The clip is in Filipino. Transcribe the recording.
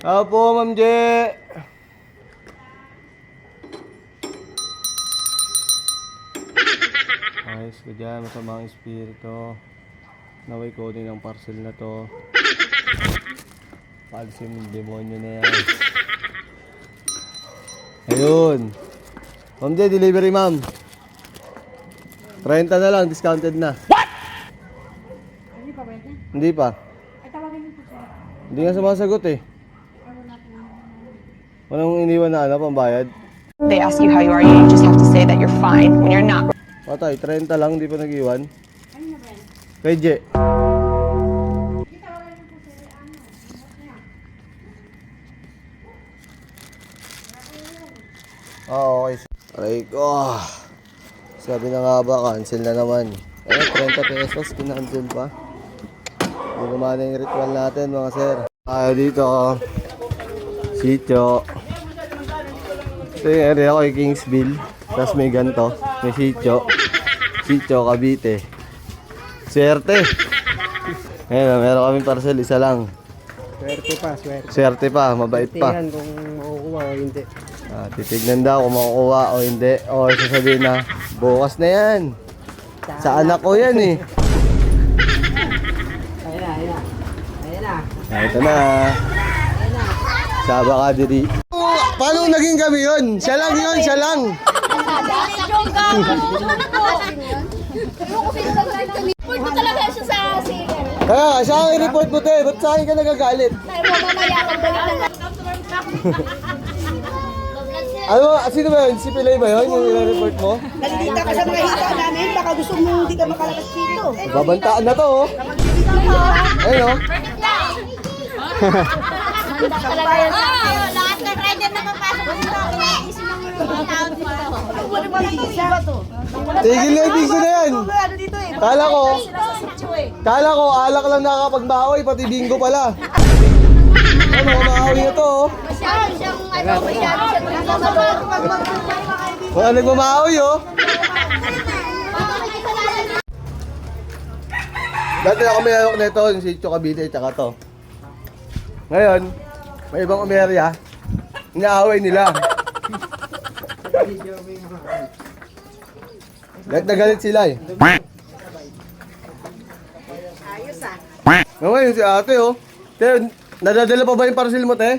Opo, Ma'am Je. Ayos ko dyan, masamang espiritu. Naway kunin ang parcel na to. Palisin yung demonyo na yan. Ayun. Ma'am Je, delivery ma'am. 30 na lang, discounted na. What? Hindi pa ba yan? Hindi pa. Ay, tawagin mo po siya. Hindi nga sumasagot eh. Ano natin? Walang iniwan na pambayad. They ask you how you are, you just have to say that you're fine when you're not. Patay, 30 lang, hindi pa nag-iwan. Ano na ba yan? Kay Je. Hindi, tawagin mo po siya. Oo, okay. Aray ko. Sabi na nga ba, cancel na naman. 30 pesos, kinancel pa. Hindi gumana yung ritual natin mga sir. Tayo dito. Sitio. Ito yung area ko ay Kingsville. Tapos may ganito. May sitio. Sitio, Cavite. Swerte. Ngayon, meron kaming parcel, isa lang. Swerte pa, swerte. Swerte pa, mabait pa. Tingnan kung makukuha o hindi. Titignan daw kung makukuha o hindi. O sasabihin na, bukas na yan. Sa anak ko yan eh. Ayan na, ayan na. Ayan na. Ito na. Saba ka diri. Paano naging kami yun? Siya lang yun, siya lang. Report mo talaga siya sa singer. Kaya, siya ang i-report mo te. Ba't sa akin ka nagagalit? Tayo mo mamaya kang balik na lang. Ano, sino ba yun? Si Pilay ba yun? Yung i-report mo? Nandito ka sa mga hita namin, baka gusto mo hindi ka makalakas dito. Babantaan na to oh. Ayun oh. Handa talaga yan sa akin. Lahat ng rider na papasok sa akin. Isin lang yung mga tao dito. Wala ba iba to? Tigil na yung bigso na yan. Ano dito eh? Kala ko, alak lang nakakapagbawi, pati bingo pala. Ano, makahawi na to oh. Masyado siyang masyado siyang nagmamalor. Wala nagmamahawi oh. Dati ako may hawak na ito, yung Sitio Cavite, tsaka to. Ngayon, may ibang umerya, inaaway nila. Galit na galit sila eh. Ayos ah. Ngayon si ate oh. Te, nadadala pa ba yung parcel mo te?